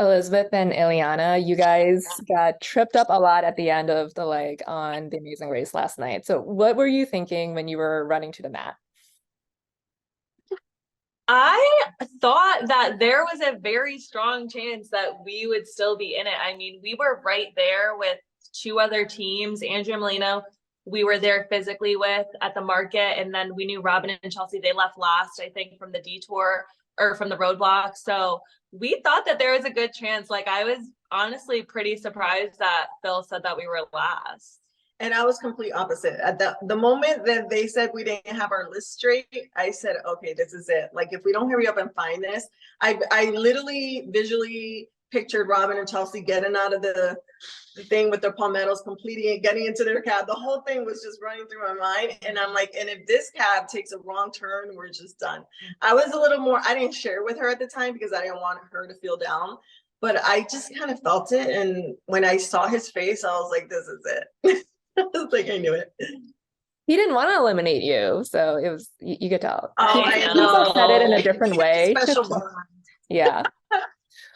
Elizabeth and Iliana, you guys got tripped up a lot at the end of the leg on the Amazing Race last night. So what were you thinking when you were running to the mat? I thought that there was a very strong chance that we would still be in it. I mean, we were right there with two other teams, Andrew and Molino, we were there physically with at the market. And then we knew Robin and Chelsea, they left last, I think, from the detour or from the roadblock. So we thought that there was a good chance. Like, I was honestly pretty surprised that Phil said that we were last. And I was complete opposite. At the moment that they said we didn't have our list straight, I said, okay, this is it. Like, if we don't hurry up and find this, I literally visually pictured Robin and Chelsea getting out of the thing with their palmettos, completing it, getting into their cab. The whole thing was just running through my mind. And I'm like, and if this cab takes a wrong turn, we're just done. I was a little more, I didn't share with her at the time because I didn't want her to feel down. But I just kind of felt it. And when I saw his face, I was like, this is it. I was like, I knew it. He didn't want to eliminate you, so it was you could tell. Oh, he know. said it in a different way. Special bond. Yeah.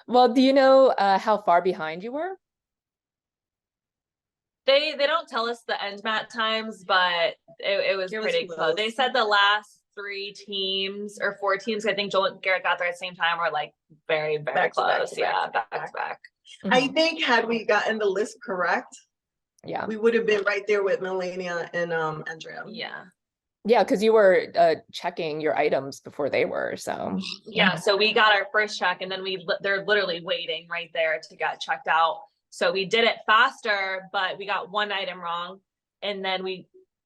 Well, do you know how far behind you were? They don't tell us the end mat times, but it was pretty close. They said the last three teams or four teams, I think Joel and Garrett got there at the same time, were like very, very close. Yeah, back to back. I think had we gotten the list correct, yeah, we would have been right there with Melania and Andrea. Yeah, because you were checking your items before they were. So yeah, so we got our first check, and then they're literally waiting right there to get checked out. So we did it faster, but we got one item wrong, and then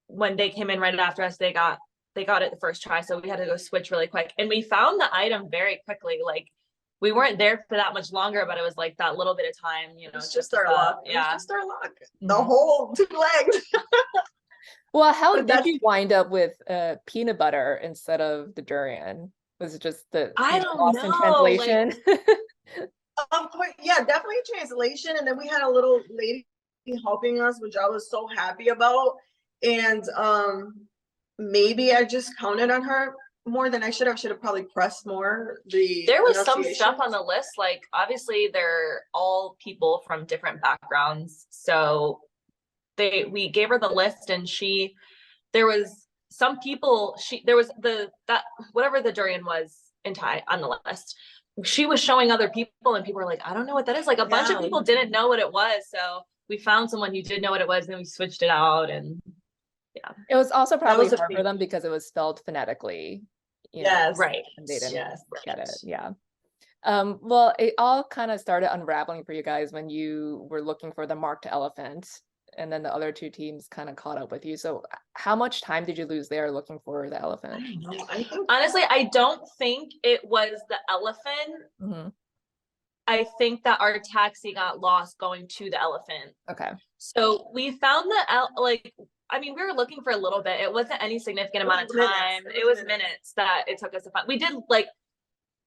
when they came in right after us, they got it the first try. So we had to go switch really quick, and we found the item very quickly. Like, we weren't there for that much longer, but it was like that little bit of time, you know. It's just our luck. Yeah, it's just our luck. The whole 2 legs. Well, how did you wind up with peanut butter instead of the durian? Was it just the I don't lost in translation? Yeah, definitely translation. And then we had a little lady helping us, which I was so happy about. And maybe I just counted on her more than I should have. Should have probably pressed more. There was some stuff on the list, like obviously they're all people from different backgrounds, so we gave her the list, and there was some people, there was that whatever the durian was in Thai on the list, she was showing other people, and people were like, I don't know what that is. Like, a bunch of people didn't know what it was, so we found someone who did know what it was, and then we switched it out. And yeah, it was also probably hard for them because it was spelled phonetically. Right. And they didn't get it. Yeah. Well, it all kind of started unraveling for you guys when you were looking for the marked elephant, and then the other two teams kind of caught up with you. So how much time did you lose there looking for the elephant? Honestly, I don't think it was the elephant. I think that our taxi got lost going to the elephant. Okay. So we found I mean, we were looking for a little bit. It wasn't any significant amount of time. It was minutes that it took us to find. We did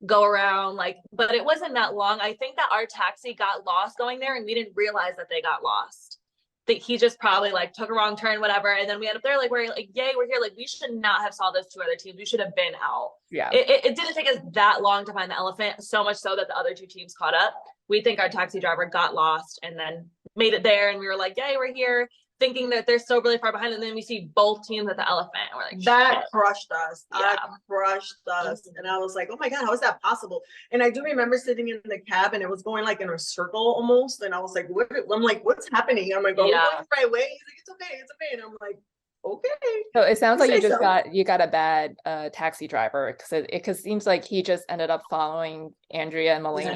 go around, but it wasn't that long. I think that our taxi got lost going there, and we didn't realize that they got lost. That he just probably took a wrong turn, whatever. And then we ended up there, we're yay, we're here. We should not have saw those two other teams. We should have been out. Yeah. It didn't take us that long to find the elephant, so much so that the other two teams caught up. We think our taxi driver got lost and then made it there, and we were like, yay, we're here, thinking that they're so really far behind, and then we see both teams at the elephant, and we're like, that crushed us. Yeah. That crushed us. And I was like, oh my God, how is that possible? And I do remember sitting in the cab, and it was going in a circle almost, and I was like, what's happening? I'm like, oh, we're going the right way. He's like, it's okay. And I'm like, okay. So it sounds like you got a bad taxi driver, because it seems like he just ended up following Andrea and Melina.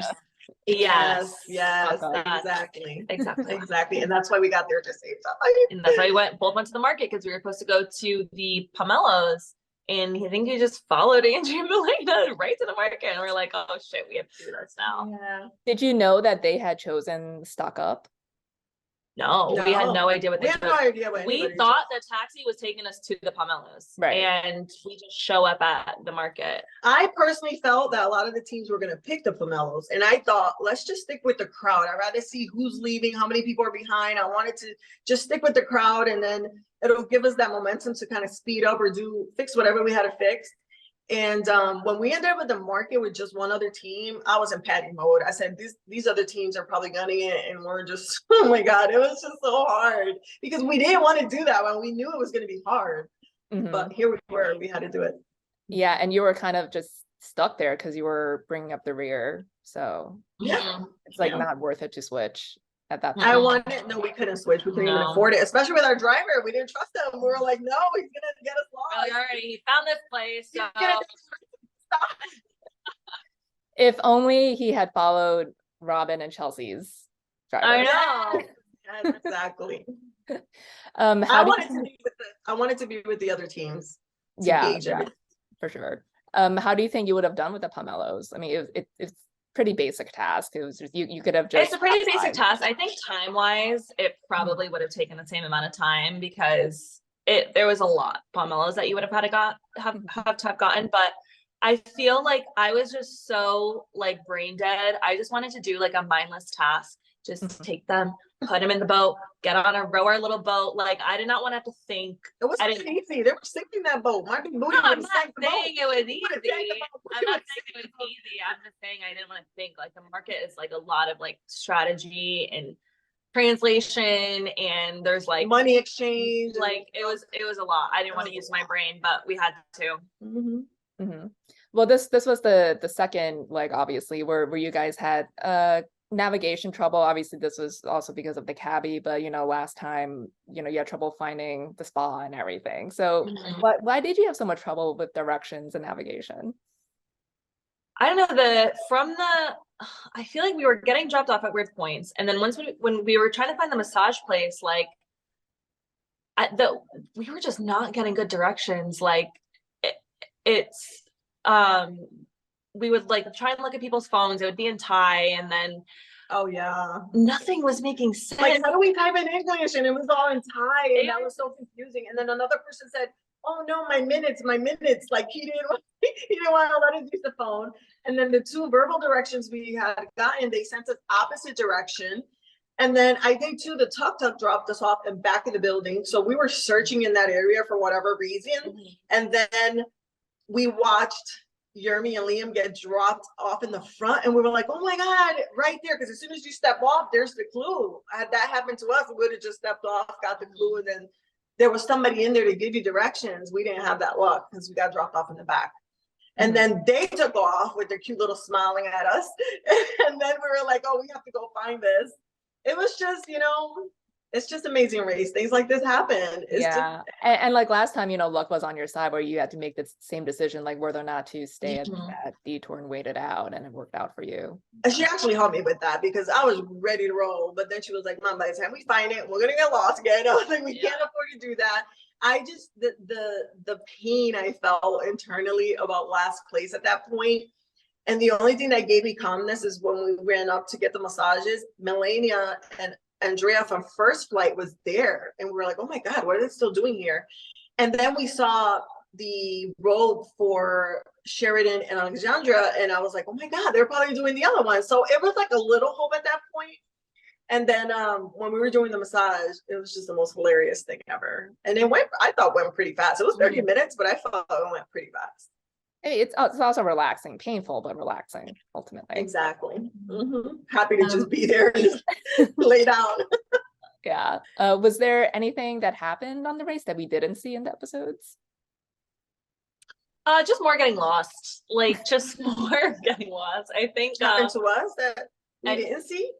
Yes, exactly. And that's why we got there to save time. And that's why we both went to the market, because we were supposed to go to the Pomelos, and I think he just followed Andrea and Melina right to the market, and we're like, oh shit, we have to do this now. Yeah. Did you know that they had chosen stock up? No, we had no idea what they had no idea what we thought the taxi was taking us to the Pomelos, right? And we just show up at the market. I personally felt that a lot of the teams were going to pick the Pomelos, and I thought, let's just stick with the crowd. I'd rather see who's leaving, how many people are behind. I wanted to just stick with the crowd, and then it'll give us that momentum to kind of speed up or fix whatever we had to fix. And when we ended up with the market with just one other team, I was in panic mode. I said, these other teams are probably gunning it, and we're just, oh my God, it was just so hard because we didn't want to do that when we knew it was going to be hard. But here we were, we had to do it. Yeah, and you were kind of just stuck there because you were bringing up the rear. So Yeah, it's like not worth it to switch at that point. I wanted, no, we couldn't switch. We couldn't even afford it, especially with our driver. We didn't trust him. We were like, no, he's gonna get us lost. All right, he found this place. So. If only he had followed Robin and Chelsea's driver. I know. Yes, exactly. I wanted to be with the other teams. Yeah, for sure. How do you think you would have done with the Pomelos? I mean, it's pretty basic task. It was just you could have just. It's a pretty basic task. I think time-wise, it probably would have taken the same amount of time because there was a lot of Pomelos that you would have had to have gotten, but I feel like I was just so like brain dead. I just wanted to do like a mindless task. Just take them, put them in the boat, row our little boat. Like I did not want to have to think. It was easy. They were sinking that boat. My big booty. No, I'm not saying it was easy. I'm not saying it was easy. I'm just saying I didn't want to think. Like the market is like a lot of like strategy and translation, and there's like money exchange. Like it was a lot. I didn't want to use my brain, but we had to. Well, this was the second leg, obviously, where you guys had navigation trouble. Obviously, this was also because of the cabbie, but last time, you had trouble finding the spa and everything. So why did you have so much trouble with directions and navigation? I don't know, I feel like we were getting dropped off at weird points. And then when we were trying to find the massage place, like we were just not getting good directions. Like we would like try and look at people's phones. It would be in Thai, and then nothing was making sense. Like, how do we type in English? And it was all in Thai, and that was so confusing. And then another person said, "Oh no, my minutes." Like he didn't want to let us use the phone. And then the two verbal directions we had gotten, they sent us opposite direction. And then I think too, the tuk-tuk dropped us off in back of the building. So we were searching in that area for whatever reason. And then we watched Yermi and Liam get dropped off in the front, and we were like, oh my God, right there. Because as soon as you step off, there's the clue. Had that happened to us, we would have just stepped off, got the clue, and then there was somebody in there to give you directions. We didn't have that luck because we got dropped off in the back. And then they took off with their cute little smiling at us. And then we were like, oh, we have to go find this. It was just, it's just Amazing Race. Things like this happen. And like last time, luck was on your side where you had to make the same decision, like whether or not to stay at that detour and wait it out, and it worked out for you. And she actually helped me with that because I was ready to roll. But then she was like, Mom, by the time we find it, we're going to get lost again. I was like, we can't afford to do that. I just, the pain I felt internally about last place at that point. And the only thing that gave me calmness is when we ran up to get the massages, Melania and Andrea from First Flight was there, and we were like, oh my God, what are they still doing here? And then we saw the road for Sheridan and Alexandra, and I was like, oh my God, they're probably doing the other one. So it was like a little hope at that point. And then when we were doing the massage, it was just the most hilarious thing ever. And I thought went pretty fast. It was 30 minutes, but I thought it went pretty fast. It's also relaxing, painful, but relaxing ultimately. Exactly. Happy to just be there and just lay down. Yeah. Was there anything that happened on the race that we didn't see in the episodes? Just more getting lost. Like just more getting lost. I think happened to us that we didn't see.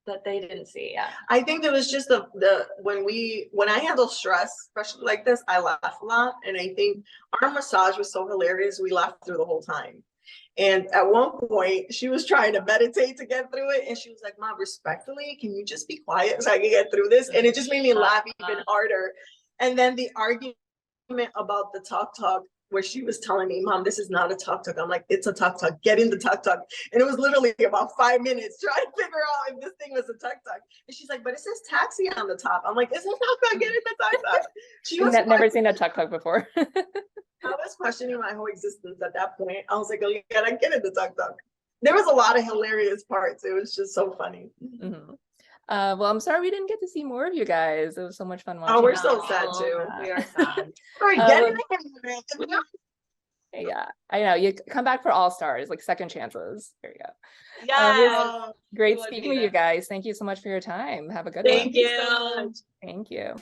That they didn't see. Yeah. I think it was just when I handle stress, especially like this, I laugh a lot. And I think our massage was so hilarious. We laughed through the whole time. And at one point she was trying to meditate to get through it. And she was like, Mom, respectfully, can you just be quiet so I can get through this? And it just made me laugh even harder. And then the argument about the tuk-tuk, where she was telling me, Mom, this is not a tuk-tuk. I'm like, it's a tuk-tuk. Get in the tuk-tuk. And it was literally about 5 minutes trying to figure out if this thing was a tuk-tuk. And she's like, but it says taxi on the top. I'm like, it's a tuk-tuk. Get in the tuk-tuk. She was never seen a tuk-tuk before. I was questioning my whole existence at that point. I was like, oh, you gotta get in the tuk-tuk. There was a lot of hilarious parts. It was just so funny. Well, I'm sorry we didn't get to see more of you guys. It was so much fun watching. Oh, we're so sad too. We are sad. All right, Yeah, I know. You come back for All Stars, like second chances. There you go. Yes. Great would speaking be with you there. guys. Thank you so much for your time. Have a good one. Thank you. so much. Thank you.